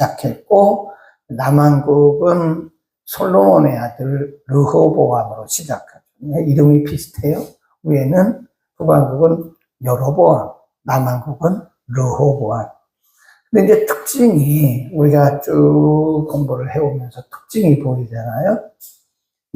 시작했고, 남한국은 솔로몬의 아들 르호보암으로 시작하죠. 이름이 비슷해요. 위에는 북왕국은 여로보암, 남한국은 르호보암. 근데 이제 특징이 우리가 쭉 공부를 해오면서 특징이 보이잖아요.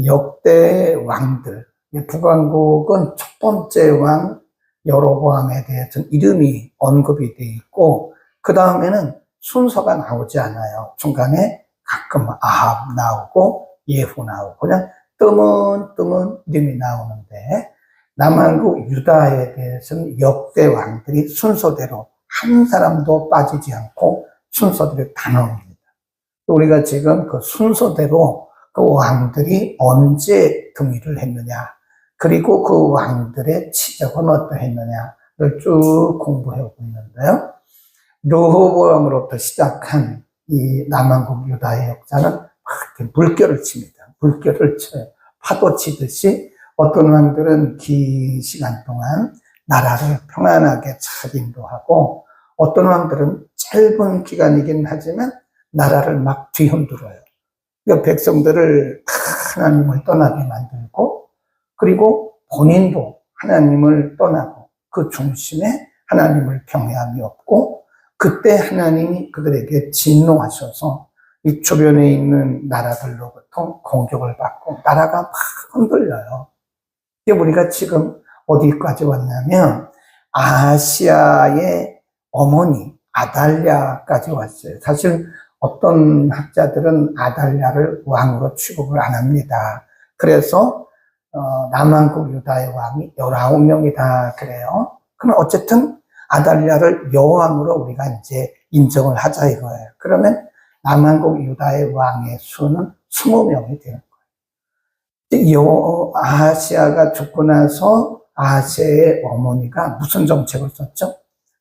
역대 왕들, 북왕국은 첫 번째 왕 여로보암에 대해서는 이름이 언급이 되어 있고, 그 다음에는 순서가 나오지 않아요. 중간에 가끔 아합 나오고 예후 나오고 그냥 뜨문뜨문 이름이 나오는데, 남한국 유다에 대해서는 역대 왕들이 순서대로 한 사람도 빠지지 않고 순서대로 다 나옵니다. 우리가 지금 그 순서대로 그 왕들이 언제 등위를 했느냐, 그리고 그 왕들의 치적은 어떠했느냐를 쭉 공부해오고 있는데요. 르호보암으로부터 시작한 이 남한국 유다의 역사는 막 물결을 칩니다. 물결을 쳐요. 파도 치듯이 어떤 왕들은 긴 시간 동안 나라를 평안하게 잘 인도하고, 어떤 왕들은 짧은 기간이긴 하지만 나라를 막 뒤흔들어요. 그러니까 백성들을 하나님을 떠나게 만들고, 그리고 본인도 하나님을 떠나고 그 중심에 하나님을 경외함이 없고, 그때 하나님이 그들에게 진노하셔서 이 주변에 있는 나라들로부터 공격을 받고 나라가 막 흔들려요. 우리가 지금 어디까지 왔냐면 아하시아의 어머니 아달랴까지 왔어요. 사실 어떤 학자들은 아달랴를 왕으로 취급을 안 합니다. 그래서 남한국 유다의 왕이 19명이다 그래요. 그럼 어쨌든 아달랴를 여왕으로 우리가 이제 인정을 하자 이거예요. 그러면 남한국 유다의 왕의 수는 20명이 되는 거예요. 아하시아가 죽고 나서 아하시아의 어머니가 무슨 정책을 썼죠?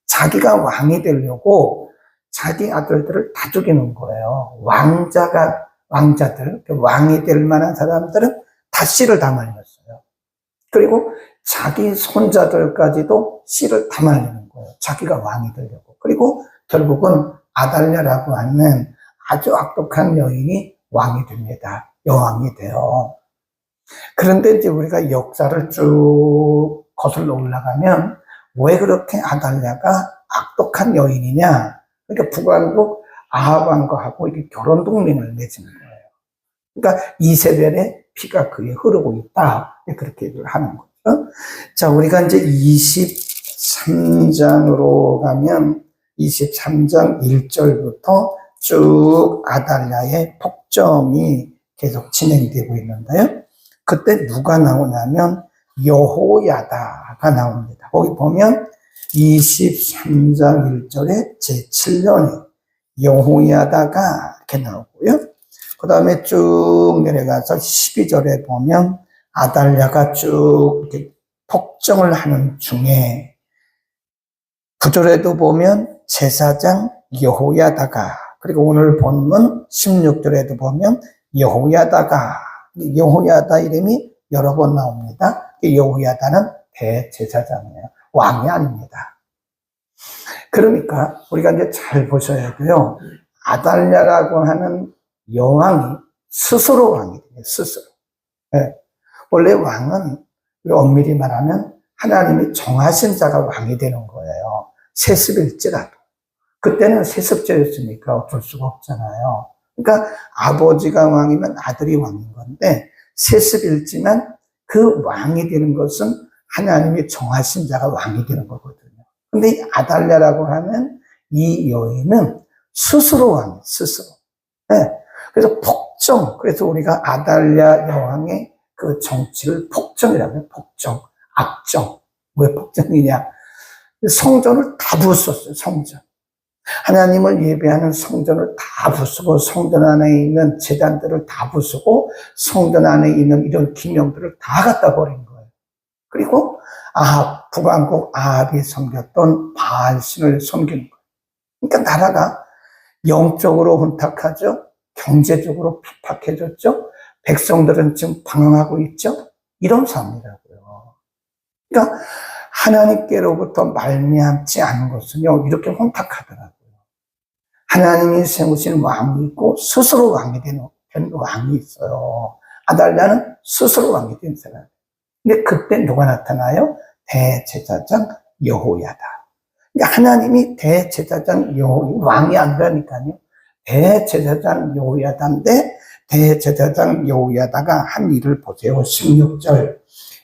자기가 왕이 되려고 자기 아들들을 다 죽이는 거예요. 왕자들, 왕이 될 만한 사람들은 다 씨를 다 말렸어요. 그리고 자기 손자들까지도 씨를 다 말리는 거예요. 자기가 왕이 되려고. 그리고 결국은 아달랴라고 하는 아주 악독한 여인이 왕이 됩니다. 여왕이 돼요. 그런데 이제 우리가 역사를 쭉 거슬러 올라가면 왜 그렇게 아달랴가 악독한 여인이냐? 그러니까 북왕국 아합왕과하고 이게 결혼 동맹을 맺은 거예요. 그러니까 이세벨의 피가 그에 흐르고 있다. 그렇게 얘기를 하는 거죠. 자, 우리가 이제 23장으로 가면 23장 1절부터 쭉 아달랴의 폭정이 계속 진행되고 있는데요. 그때 누가 나오냐면 여호야다가 나옵니다. 거기 보면 23장 1절에 제7년에 여호야다가 이렇게 나오고요. 그 다음에 쭉 내려가서 12절에 보면 아달랴가 쭉 이렇게 폭정을 하는 중에 9절에도 보면 제사장 여호야다가, 그리고 오늘 본문 16절에도 보면 여호야다가, 여호야다 이름이 여러 번 나옵니다. 여호야다는 대제사장이에요. 왕이 아닙니다. 그러니까 우리가 이제 잘 보셔야 돼요. 아달랴라고 하는 여왕이 스스로 왕이 돼요. 스스로. 네. 원래 왕은 엄밀히 말하면 하나님이 정하신 자가 왕이 되는 거예요. 세습일지라도. 그때는 세습제였으니까 어쩔 수가 없잖아요. 그러니까 아버지가 왕이면 아들이 왕인 건데, 세습일지만 그 왕이 되는 것은 하나님이 정하신 자가 왕이 되는 거거든요. 근데 이 아달랴라고 하는 이 여인은 스스로 왕이에요. 스스로. 네. 그래서 폭정. 그래서 우리가 아달랴 여왕의 그 정치를 폭정이라고 해요. 폭정. 악정. 왜 폭정이냐? 성전을 다 부쉈어요. 성전. 하나님을 예배하는 성전을 다 부수고, 성전 안에 있는 제단들을 다 부수고, 성전 안에 있는 이런 기명들을 다 갖다 버린 거예요. 그리고 북왕국 아합이 섬겼던 바알신을 섬기는 거예요. 그러니까 나라가 영적으로 혼탁하죠. 경제적으로 핍박해졌죠. 백성들은 지금 방황하고 있죠. 이런 상황이라고요. 그러니까 하나님께로부터 말미암지 않은 것은요, 이렇게 혼탁하더라고요. 하나님이 세우신 왕이 있고 스스로 왕이 된 왕이 있어요. 아달랴는 스스로 왕이 된 사람. 근데 그때 누가 나타나요? 대제사장 여호야다. 그러니까 하나님이 대제사장 왕이 아니라니까요. 대제사장 여호야다인데 대제사장 여호야다가 한 일을 보세요. 16절.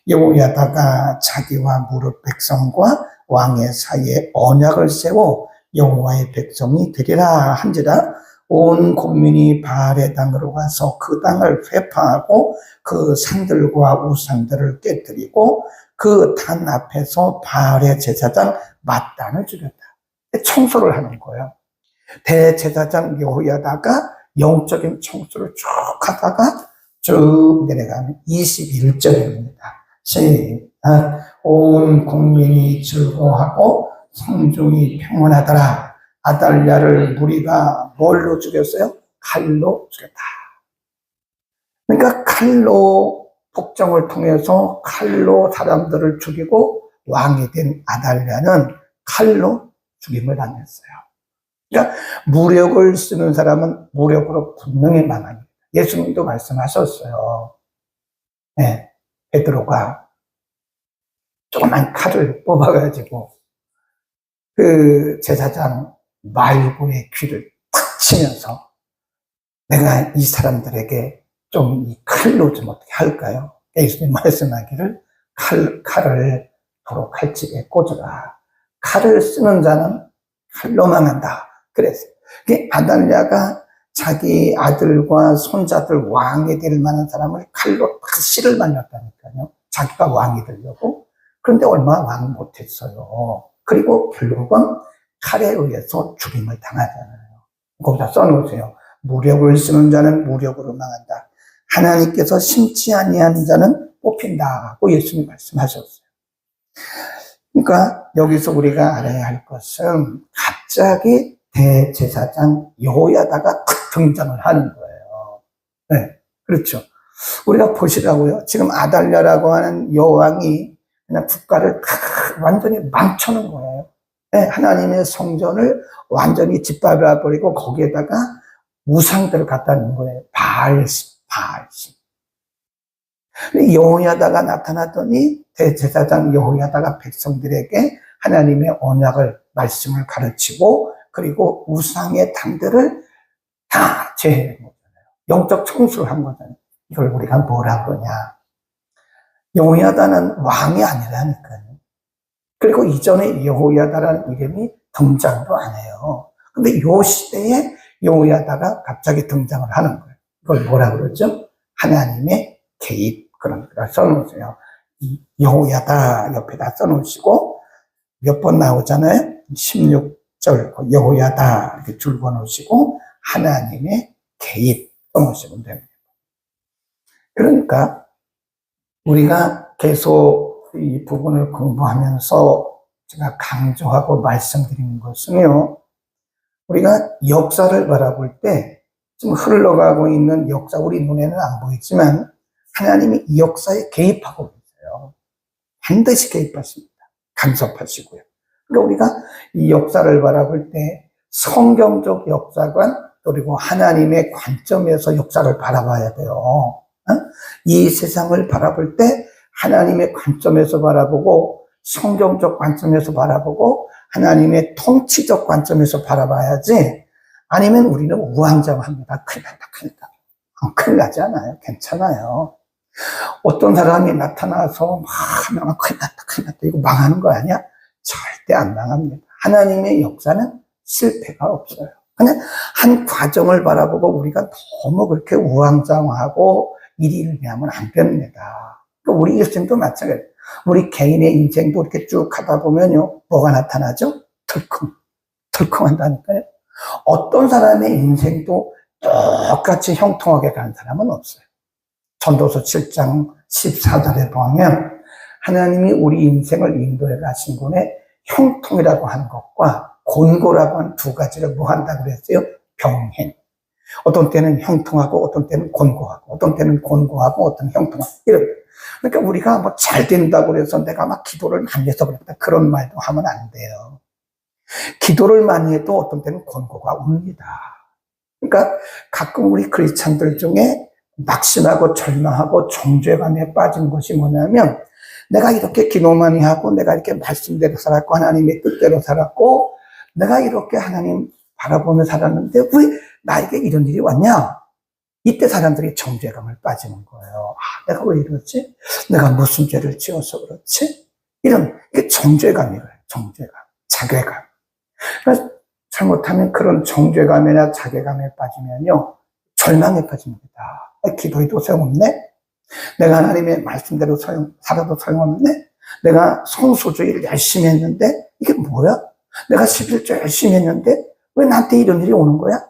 여호야다가 자기와 무릇 백성과 왕의 사이에 언약을 세워 여호와의 백성이 되리라 한지라. 온 국민이 바알의 땅으로 가서 그 땅을 회파하고 그 산들과 우상들을 깨뜨리고 그 단 앞에서 바알의 제사장 맏단을 죽였다. 청소를 하는 거예요. 대제사장 여호야다가 영적인 청소를 쭉 하다가 쭉 내려가면 21절입니다. 온 국민이 즐거워하고 성중이 평온하더라. 아달랴를 무리가 뭘로 죽였어요? 칼로 죽였다. 그러니까 칼로 폭정을 통해서 칼로 사람들을 죽이고 왕이 된 아달랴는 칼로 죽임을 당했어요. 그러니까 무력을 쓰는 사람은 무력으로 분명히 망합니다. 예수님도 말씀하셨어요. 네, 베드로가 조그만 칼을 뽑아가지고 그 제사장 말고의 귀를 탁 치면서 내가 이 사람들에게 좀 이 칼로 좀 어떻게 할까요? 예수님 말씀하기를 칼을 도로 칼집에 꽂으라. 칼을 쓰는 자는 칼로 망한다. 그랬어요. 아달랴가 자기 아들과 손자들 왕이 될 만한 사람을 칼로 씨를 말렸다니까요. 자기가 왕이 되려고. 그런데 얼마 왕 못했어요. 그리고 결국은 칼에 의해서 죽임을 당하잖아요. 거기다 써놓으세요. 무력을 쓰는 자는 무력으로 망한다. 하나님께서 심지 아니한 자는 뽑힌다고 예수님 말씀하셨어요. 그러니까 여기서 우리가 알아야 할 것은 갑자기 대제사장 여호야다가 탁 등장을 하는 거예요. 네, 그렇죠. 우리가 보시라고요. 지금 아달랴라고 하는 여왕이 그냥 국가를 탁 완전히 망쳐놓은 거예요. 네, 하나님의 성전을 완전히 짓밟아 버리고 거기에다가 우상들을 갖다 놓은 거예요. 바알신. 여호야다가 나타났더니 대제사장 여호야다가 백성들에게 하나님의 언약을 말씀을 가르치고 그리고 우상의 당들을 다 제해한 거잖아요. 영적 청소를 한 거잖아요. 이걸 우리가 뭐라 그러냐. 여호야다는 왕이 아니라니까요. 그리고 이전에 여호야다라는 이름이 등장도 안 해요. 근데 이 시대에 여호야다가 갑자기 등장을 하는 거예요. 이걸 뭐라 그러죠? 하나님의 개입. 그러니까 써놓으세요. 여호야다 옆에다 써놓으시고 몇 번 나오잖아요. 16절 여호야다 이렇게 줄 그어놓으시고 하나님의 개입 써놓으시면 됩니다. 그러니까 우리가 계속 이 부분을 공부하면서 제가 강조하고 말씀드리는 것은요. 우리가 역사를 바라볼 때 지금 흘러가고 있는 역사 우리 눈에는 안 보이지만 하나님이 이 역사에 개입하고 있어요. 반드시 개입하십니다. 간섭하시고요. 그러니까 우리가 이 역사를 바라볼 때 성경적 역사관 그리고 하나님의 관점에서 역사를 바라봐야 돼요. 이 세상을 바라볼 때 하나님의 관점에서 바라보고 성경적 관점에서 바라보고 하나님의 통치적 관점에서 바라봐야지 아니면 우리는 우왕좌왕합니다. 큰일 난다, 큰일 난다. 큰일 나지 않아요. 괜찮아요. 어떤 사람이 나타나서 막 하면 큰일 났다, 큰일 났다. 이거 망하는 거 아니야? 절대 안 망합니다. 하나님의 역사는 실패가 없어요. 그냥 한 과정을 바라보고 우리가 너무 그렇게 우왕좌왕하고 일일비하면 안 됩니다. 우리 일생도 마찬가지예요. 우리 개인의 인생도 이렇게 쭉 하다 보면요, 뭐가 나타나죠? 덜컹 한다니까요. 어떤 사람의 인생도 똑같이 형통하게 가는 사람은 없어요. 전도서 7장 14절에 보면 하나님이 우리 인생을 인도해 가신 분의 형통이라고 하는 것과 곤고라고 하는 두 가지를 뭐 한다고 그랬어요? 병행. 어떤 때는 형통하고 어떤 때는 곤고하고 어떤 때는 곤고하고 어떤 형통하고 이런. 그러니까 우리가 뭐 잘 된다고 해서 내가 막 기도를 많이 해서 그랬다 그런 말도 하면 안 돼요. 기도를 많이 해도 어떤 때는 권고가 옵니다. 그러니까 가끔 우리 크리스찬들 중에 낙심하고 절망하고 정죄감에 빠진 것이 뭐냐면, 내가 이렇게 기도 많이 하고 내가 이렇게 말씀대로 살았고 하나님의 뜻대로 살았고 내가 이렇게 하나님 바라보며 살았는데 왜 나에게 이런 일이 왔냐? 이때 사람들이 정죄감을 빠지는 거예요. 아, 내가 왜 이러지? 내가 무슨 죄를 지어서 그렇지? 이게 정죄감이에요. 정죄감, 자괴감. 그래서 잘못하면 그런 정죄감이나 자괴감에 빠지면요, 절망에 빠집니다. 기도해도 소용없네? 내가 하나님의 말씀대로 살아도 소용없네? 내가 성소주의를 열심히 했는데 이게 뭐야? 내가 11조 열심히 했는데 왜 나한테 이런 일이 오는 거야?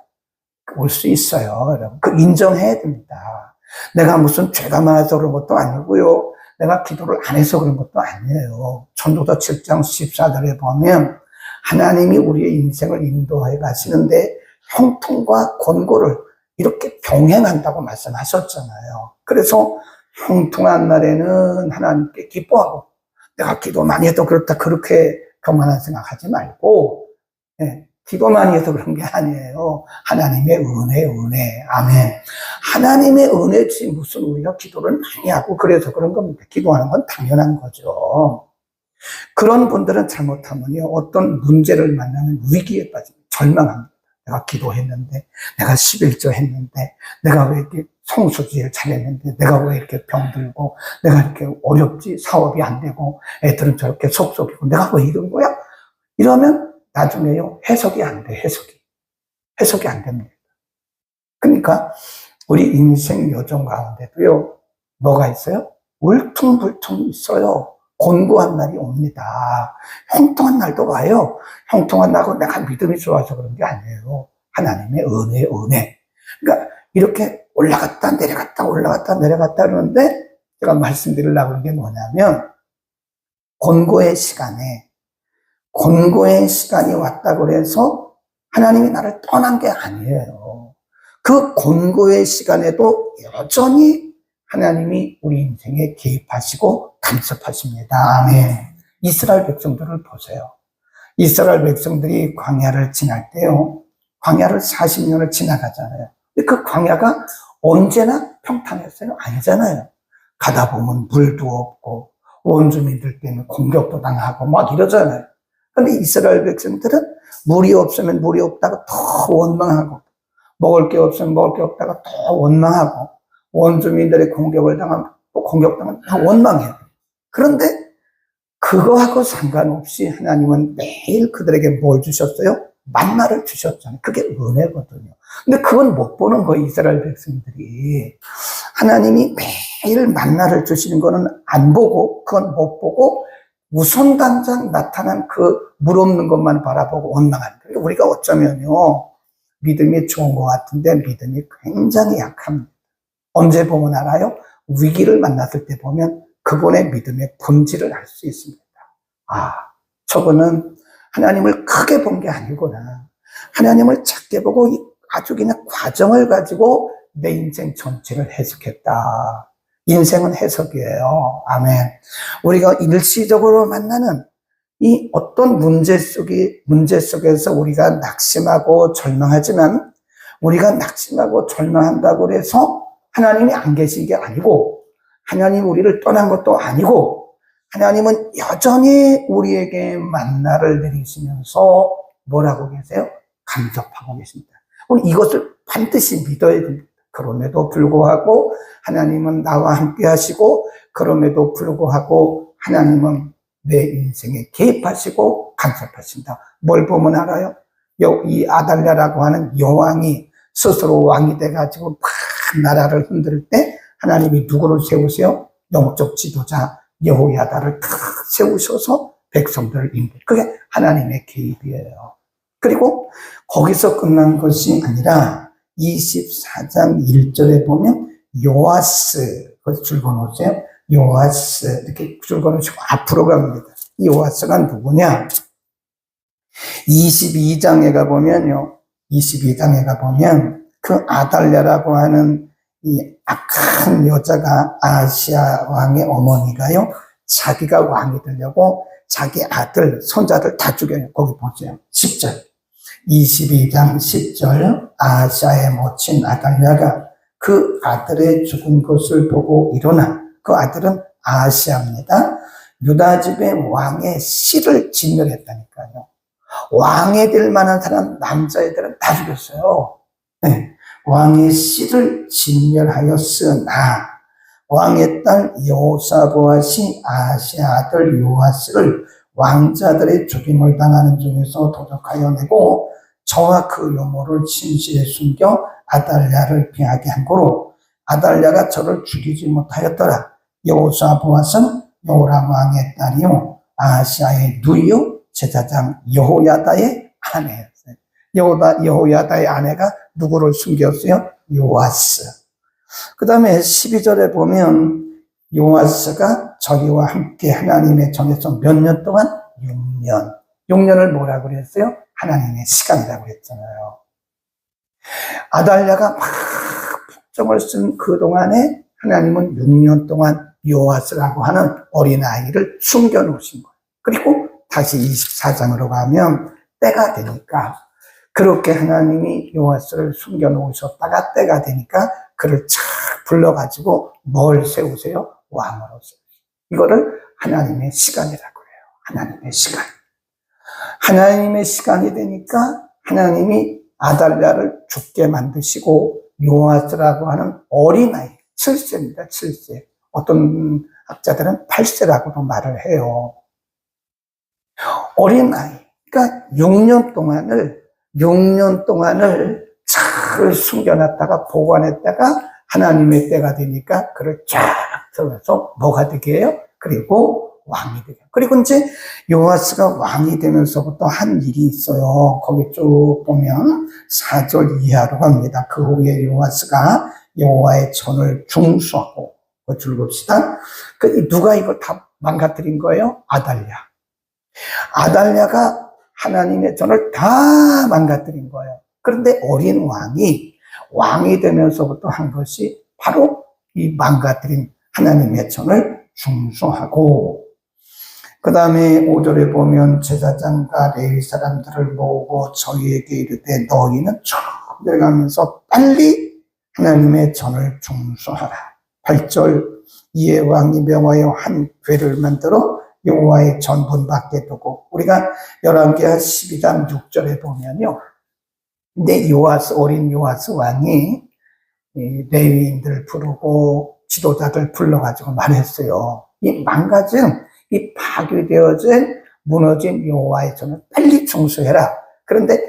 올 수 있어요, 여러분. 그 인정해야 됩니다. 내가 무슨 죄가 많아서 그런 것도 아니고요. 내가 기도를 안 해서 그런 것도 아니에요. 전도서 7장 14절에 보면 하나님이 우리의 인생을 인도해 가시는데 형통과 권고를 이렇게 병행한다고 말씀하셨잖아요. 그래서 형통한 날에는 하나님께 기뻐하고 내가 기도 많이 해도 그렇다 그렇게 교만한 생각하지 말고, 기도 많이 해서 그런 게 아니에요. 하나님의 은혜. 아멘. 하나님의 은혜지 무슨 우리가 기도를 많이 하고 그래서 그런 겁니다. 기도하는 건 당연한 거죠. 그런 분들은 잘못하면요, 어떤 문제를 만나면 위기에 빠집니다. 절망합니다. 내가 기도했는데, 내가 11조 했는데, 내가 왜 이렇게 성수지를 잘했는데, 내가 왜 이렇게 병들고, 내가 이렇게 어렵지, 사업이 안 되고, 애들은 저렇게 속속이고, 내가 왜 이런 거야? 이러면 나중에요, 해석이 안 돼, 해석이 안 됩니다. 그러니까, 우리 인생 여정 가운데도요, 뭐가 있어요? 울퉁불퉁 있어요. 곤고한 날이 옵니다. 형통한 날도 와요. 형통한 날고 내가 믿음이 좋아서 그런 게 아니에요. 하나님의 은혜. 그러니까 이렇게 올라갔다 내려갔다 그러는데 제가 말씀드리려고 하는 게 뭐냐면, 곤고의 시간이 왔다고 그래서 하나님이 나를 떠난 게 아니에요. 그 곤고의 시간에도 여전히 하나님이 우리 인생에 개입하시고 간섭하십니다. 아멘. 이스라엘 백성들을 보세요. 이스라엘 백성들이 광야를 지날 때요, 광야를 40년을 지나가잖아요. 근데 그 광야가 언제나 평탄했어요? 아니잖아요. 가다 보면 물도 없고 원주민들 때문에 공격도 당하고 막 이러잖아요. 근데 이스라엘 백성들은 물이 없으면 물이 없다고 더 원망하고, 먹을 게 없으면 먹을 게 없다가 더 원망하고, 원주민들의 공격을 당하면 또 공격당하면 더 원망해요. 그런데 그거하고 상관없이 하나님은 매일 그들에게 뭘 주셨어요? 만나를 주셨잖아요. 그게 은혜거든요. 근데 그건 못 보는 거예요, 이스라엘 백성들이. 하나님이 매일 만나를 주시는 거는 안 보고, 그건 못 보고, 우선 당장 나타난 그 물 없는 것만 바라보고 원망하는 거예요. 그러니까 우리가 어쩌면요, 믿음이 좋은 것 같은데 믿음이 굉장히 약합니다. 언제 보면 알아요? 위기를 만났을 때 보면 그분의 믿음의 본질을 알 수 있습니다. 아, 저분은 하나님을 크게 본 게 아니구나. 하나님을 작게 보고 아주 그냥 과정을 가지고 내 인생 전체를 해석했다. 인생은 해석이에요. 아멘. 우리가 일시적으로 만나는 이 어떤 문제 속에서 우리가 낙심하고 절망하지만, 우리가 낙심하고 절망한다고 해서 하나님이 안 계신 게 아니고, 하나님 우리를 떠난 것도 아니고, 하나님은 여전히 우리에게 만나를 내리시면서 뭐라고 계세요? 간섭하고 계십니다. 우리 이것을 반드시 믿어야 됩니다. 그럼에도 불구하고 하나님은 나와 함께 하시고, 그럼에도 불구하고 하나님은 내 인생에 개입하시고 간섭하신다. 뭘 보면 알아요? 이 아달랴라고 하는 여왕이 스스로 왕이 돼가지고 막 나라를 흔들 때 하나님이 누구를 세우세요? 영적 지도자 여호야다를 탁 세우셔서 백성들을 인도해요. 그게 하나님의 개입이에요. 그리고 거기서 끝난 것이 아니라 24장 1절에 보면 요아스, 거기 줄거놓으세요. 요아스 이렇게 줄거놓으시고 앞으로 갑니다. 이 요아스가 누구냐? 22장에 가보면요, 22장에 가보면 그 아달랴라고 하는 이 악한 여자가 아시아 왕의 어머니가요, 자기가 왕이 되려고 자기 아들, 손자들 다 죽여요. 거기 보세요. 10절. 22장 10절. 아하시아의 모친 아달랴가 그 아들의 죽은 것을 보고 일어나, 그 아들은 아하시아입니다. 유다 집의 왕의 씨를 진멸했다니까요. 왕이 될 만한 사람, 남자애들은 다 죽였어요. 네. 왕의 씨를 진멸하였으나 왕의 딸 여호사보앗이 아하시아 아들 요아스를 왕자들의 죽임을 당하는 중에서 도적하여 내고 저와 그 요모를 침실에 숨겨 아달랴를 피하게 한 거로 아달랴가 저를 죽이지 못하였더라. 여호사보앗은 요람 왕의 딸이요 아하시아의 누이요 제사장 여호야다의 아내였어요. 여호야다의 아내가 누구를 숨겼어요? 요아스. 그 다음에 12절에 보면 요아스가 저희와 함께 하나님의 전에서 몇 년 동안? 6년. 6년을 뭐라고 그랬어요? 하나님의 시간이라고 그랬잖아요. 아달랴가 막 폭정을 쓴 그동안에 하나님은 6년 동안 요아스라고 하는 어린아이를 숨겨놓으신 거예요. 그리고 다시 24장으로 가면 때가 되니까 그렇게 하나님이 요아스를 숨겨놓으셨다가 때가 되니까 그를 착 불러가지고 뭘 세우세요? 왕으로 세우세요. 이거를 하나님의 시간이라고 해요. 하나님의 시간. 하나님의 시간이 되니까 하나님이 아달랴를 죽게 만드시고 요아스라고 하는 어린아이, 7세입니다. 7세. 어떤 학자들은 8세라고도 말을 해요. 어린아이. 그러니까 6년 동안을 잘 숨겨놨다가 보관했다가 하나님의 때가 되니까 그를 쫙 들어서 뭐가 되게 해요? 그리고 왕이 되게. 그리고 이제 요아스가 왕이 되면서부터 한 일이 있어요. 거기 쭉 보면 4절 이하로 갑니다. 그 후에 요아스가 여호와의 전을 중수하고, 줄 봅시다. 누가 이걸 다 망가뜨린 거예요? 아달랴. 아달랴가 하나님의 전을 다 망가뜨린 거예요. 그런데 어린 왕이 되면서부터 한 것이 바로 이 망가뜨린 하나님의 전을 중수하고, 그 다음에 5절에 보면 제사장과 레위 사람들을 모으고 저희에게 이르되 너희는 쭉 내려가면서 빨리 하나님의 전을 중수하라. 8절 이에 왕이 명하여 한 궤를 만들어 여호와의 전분 밖에 두고, 우리가 열왕기하 12장 6절에 보면요, 근데 어린 요아스 왕이 레위인들 부르고 지도자들 불러가지고 말했어요. 이 망가진, 이 파괴되어진, 무너진 여호와의 전을 빨리 중수해라. 그런데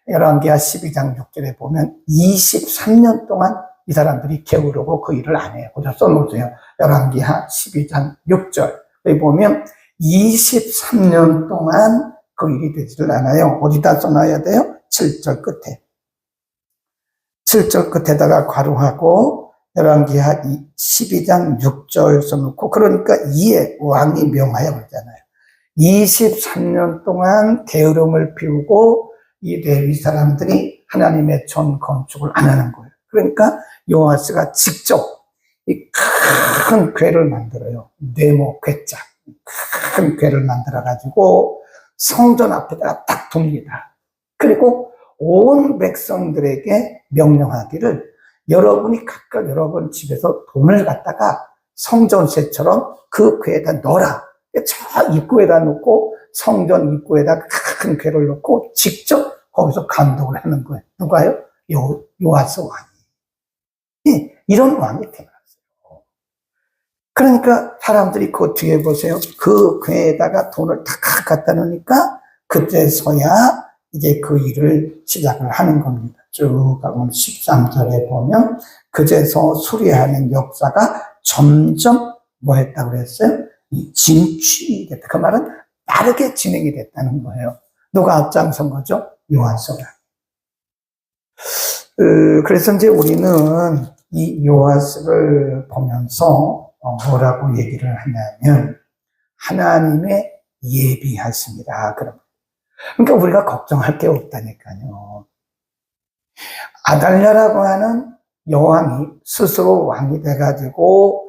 열왕기하 12장 6절에 보면 23년 동안 이 사람들이 게으르고 그 일을 안 해요. 거기다 써놓으세요. 열왕기하 12장 6절. 여기 보면 23년 동안 그 일이 되지를 않아요. 어디다 써놔야 돼요? 7절 끝에. 7절 끝에다가 괄호하고 열왕기하 12장 6절 써놓고, 그러니까 이에 왕이 명하여 그러잖아요. 23년 동안 게으름을 피우고 이 레위 사람들이 하나님의 전 건축을 안 하는 거예요. 그러니까 요아스가 직접 이 큰 궤를 만들어요. 네모 궤자. 큰 궤를 만들어가지고 성전 앞에다가 딱 둡니다. 그리고 온 백성들에게 명령하기를 여러분이 각각 여러분 집에서 돈을 갖다가 성전세처럼 그 궤에다 넣어라. 저 입구에다 놓고 성전 입구에다 큰 궤를 놓고 직접 거기서 감독을 하는 거예요. 누가요? 요아스 왕이. 예, 이런 왕이 태어났어요. 그러니까 사람들이 그 뒤에 보세요. 그 궤에다가 돈을 탁 갖다 놓으니까 그때서야 이제 그 일을 시작을 하는 겁니다. 쭉 가면 13절에 보면 그제서 수리하는 역사가 점점 뭐 했다고 그랬어요? 진취됐다. 그 말은 빠르게 진행이 됐다는 거예요. 누가 앞장선 거죠? 요아스가. 그래서 이제 우리는 이 요아스를 보면서 뭐라고 얘기를 하냐면 하나님의 예비하십니다. 그러니까 우리가 걱정할 게 없다니까요. 아달랴라고 하는 여왕이 스스로 왕이 돼가지고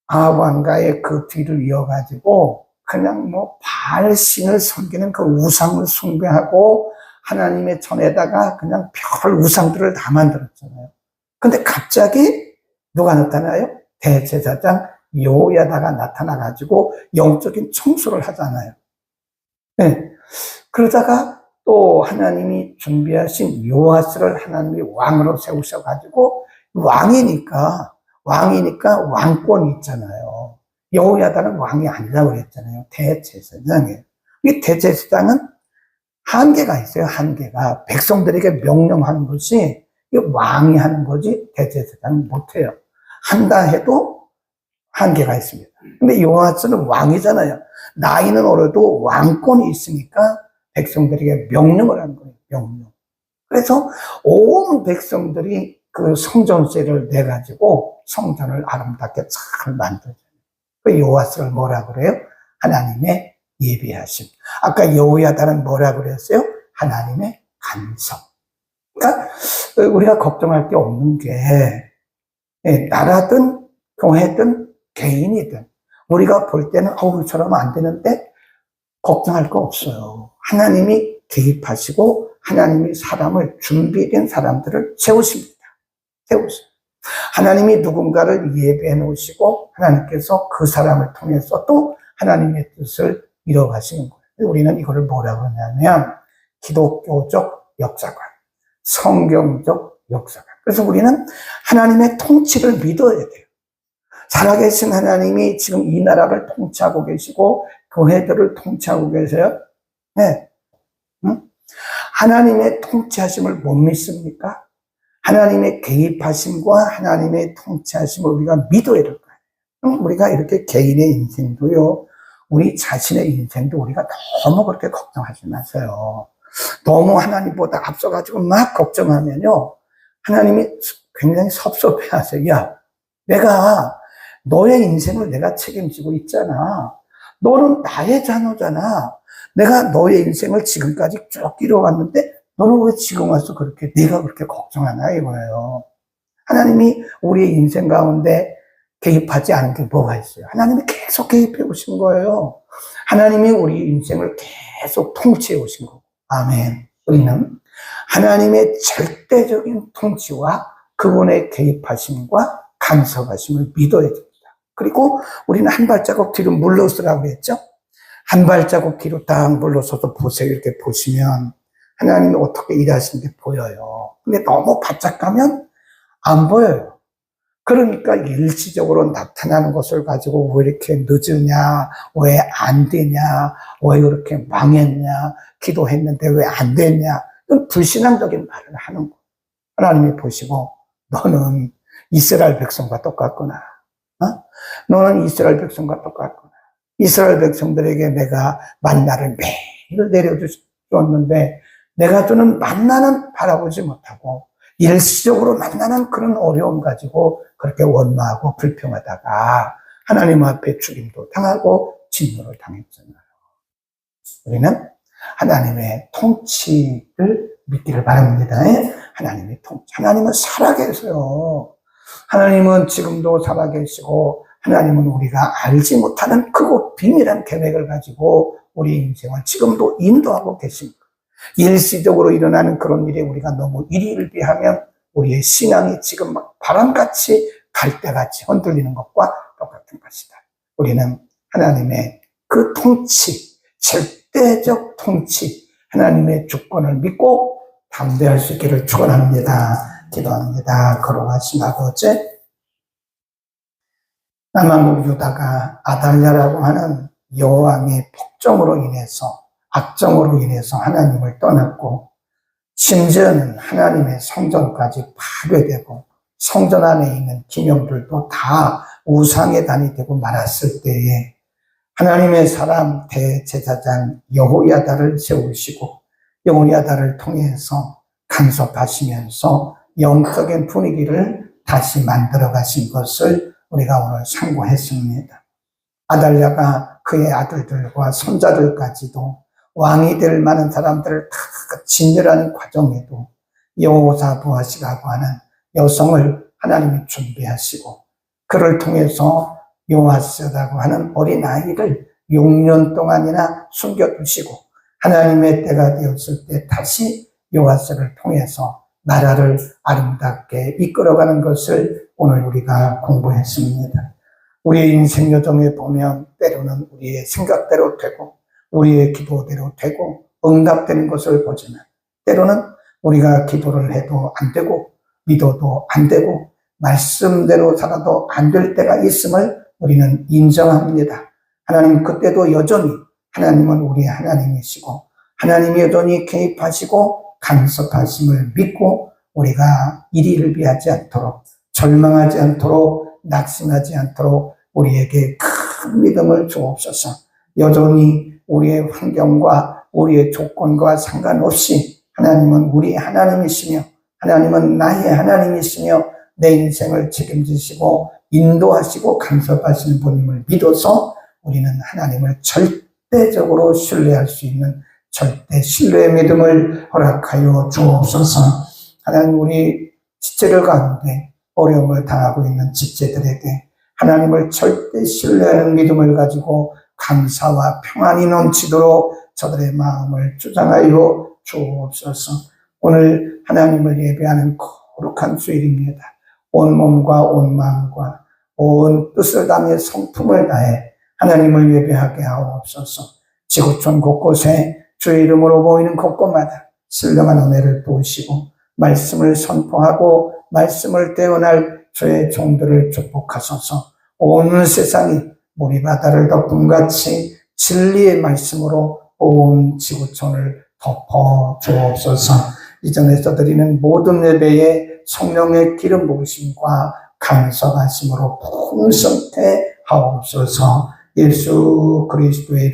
아왕과의 그 뒤를 이어가지고 그냥 뭐 바알신을 섬기는 그 우상을 숭배하고 하나님의 전에다가 그냥 별 우상들을 다 만들었잖아요. 근데 갑자기 누가 나타나요? 대제사장 여호야다가 나타나가지고 영적인 청소를 하잖아요. 네. 그러다가 또 하나님이 준비하신 요아스를 하나님이 왕으로 세우셔가지고 왕이니까 왕권이 있잖아요. 여호야다는 왕이 아니라고 그랬잖아요. 대제사장이에요. 이 대제사장은 한계가 있어요. 한계가 백성들에게 명령하는 것이 왕이 하는 거지 대제사장은 못해요. 한다 해도 한계가 있습니다. 근데 요아스는 왕이잖아요. 나이는 어려도 왕권이 있으니까 백성들에게 명령을 하는 거예요. 명령. 그래서 온 백성들이 그 성전세를 내가지고 성전을 아름답게 잘 만들어요. 그 요아스를 뭐라 그래요? 하나님의 예비하심. 아까 여호야다는 뭐라 그랬어요? 하나님의 간성. 그러니까 우리가 걱정할 게 없는 게 나라든 교회든 개인이든 우리가 볼 때는 저러면 안 되는데 걱정할 거 없어요. 하나님이 개입하시고 하나님이 사람을 준비된 사람들을 세우십니다. 세우세요. 하나님이 누군가를 예배해 놓으시고 하나님께서 그 사람을 통해서 또 하나님의 뜻을 이뤄가시는 거예요. 우리는 이거를 뭐라고 하냐면 기독교적 역사관, 성경적 역사관. 그래서 우리는 하나님의 통치를 믿어야 돼요. 살아계신 하나님이 지금 이 나라를 통치하고 계시고 교회들을 통치하고 계세요. 네. 응? 하나님의 통치하심을 못 믿습니까? 하나님의 개입하심과 하나님의 통치하심을 우리가 믿어야 될 거예요. 우리가 이렇게 개인의 인생도요, 우리 자신의 인생도 우리가 너무 그렇게 걱정하지 마세요. 너무 하나님보다 앞서가지고 막 걱정하면요, 하나님이 굉장히 섭섭해 하세요. 야, 내가 너의 인생을 내가 책임지고 있잖아. 너는 나의 자녀잖아. 내가 너의 인생을 지금까지 쭉 이뤄왔는데 너는 왜 지금 와서 네가 그렇게 걱정하나 이거예요. 하나님이 우리의 인생 가운데 개입하지 않은 게 뭐가 있어요? 하나님이 계속 개입해 오신 거예요. 하나님이 우리 인생을 계속 통치해 오신 거고. 아멘. 우리는 하나님의 절대적인 통치와 그분의 개입하심과 간섭하심을 믿어야 됩니다. 그리고 우리는 한 발자국 뒤로 물러서라고 했죠? 한 발자국 뒤로 딱 물러서서 보세요. 이렇게 보시면 하나님이 어떻게 일하시는 게 보여요. 근데 너무 바짝 가면 안 보여요. 그러니까 일시적으로 나타나는 것을 가지고 왜 이렇게 늦으냐, 왜 안 되냐, 왜 이렇게 망했냐, 기도했는데 왜 안 됐냐, 이런 불신앙적인 말을 하는 거예요. 하나님이 보시고 너는 이스라엘 백성과 똑같구나. 너는 이스라엘 백성과 똑같구나. 이스라엘 백성들에게 내가 만나를 매일 내려주었는데 내가 주는 만나는 바라보지 못하고 일시적으로 만나는 그런 어려움 가지고 그렇게 원망하고 불평하다가 하나님 앞에 죽임도 당하고 진노를 당했잖아요. 우리는 하나님의 통치를 믿기를 바랍니다. 하나님의 통치. 하나님은 살아계세요. 하나님은 지금도 살아계시고 하나님은 우리가 알지 못하는 크고 비밀한 계획을 가지고 우리 인생을 지금도 인도하고 계십니다. 일시적으로 일어나는 그런 일에 우리가 너무 일희일비하면 우리의 신앙이 지금 막 바람같이 갈대같이 흔들리는 것과 똑같은 것이다. 우리는 하나님의 그 통치, 절대적 통치, 하나님의 주권을 믿고 담대할 수 있기를 축원합니다. 기도합니다. 거룩하신 아버지, 남한국 유다가 아달랴라고 하는 여호왕의 폭정으로 인해서 악정으로 인해서 하나님을 떠났고 심지어는 하나님의 성전까지 파괴되고 성전 안에 있는 기념들도 다 우상의 단이 되고 말았을 때에 하나님의 사람 대제사장 여호야다를 세우시고 여호야다를 통해서 간섭하시면서 영적인 분위기를 다시 만들어 가신 것을 우리가 오늘 상고했습니다. 아달랴가 그의 아들들과 손자들까지도 왕이 될 만한 사람들을 다 진멸하는 과정에도 여호사부아시라고 하는 여성을 하나님이 준비하시고 그를 통해서 요아스라고 하는 어린아이를 6년 동안이나 숨겨두시고 하나님의 때가 되었을 때 다시 요아스를 통해서 나라를 아름답게 이끌어가는 것을 오늘 우리가 공부했습니다. 우리의 인생 여정에 보면 때로는 우리의 생각대로 되고 우리의 기도대로 되고 응답되는 것을 보지만 때로는 우리가 기도를 해도 안 되고 믿어도 안 되고 말씀대로 살아도 안 될 때가 있음을 우리는 인정합니다. 하나님 그때도 여전히 하나님은 우리의 하나님이시고 하나님이 여전히 개입하시고 간섭하심을 믿고 우리가 이리를 비하지 않도록 절망하지 않도록 낙심하지 않도록 우리에게 큰 믿음을 주옵소서. 여전히 우리의 환경과 우리의 조건과 상관없이 하나님은 우리의 하나님이시며 하나님은 나의 하나님이시며 내 인생을 책임지시고 인도하시고 간섭하시는 분임을 믿어서 우리는 하나님을 절대적으로 신뢰할 수 있는 절대 신뢰의 믿음을 허락하여 주옵소서. 하나님 우리 지체들 가운데 어려움을 당하고 있는 지체들에게 하나님을 절대 신뢰하는 믿음을 가지고 감사와 평안이 넘치도록 저들의 마음을 주장하여 주옵소서. 오늘 하나님을 예배하는 거룩한 주일입니다. 온 몸과 온 마음과 온 뜻을 다해 성품을 다해 하나님을 예배하게 하옵소서. 지구촌 곳곳에 주의 이름으로 모이는 곳곳마다 신령한 은혜를 부으시고 말씀을 선포하고 말씀을 떼어날 주의 종들을 축복하소서. 온 세상이 모리바다를 덮음같이 진리의 말씀으로 온 지구촌을 덮어 주옵소서. 이전에서 드리는 모든 예배에 성령의 기름 부으심과 간섭하심으로 풍성케 하옵소서. 예수 그리스도의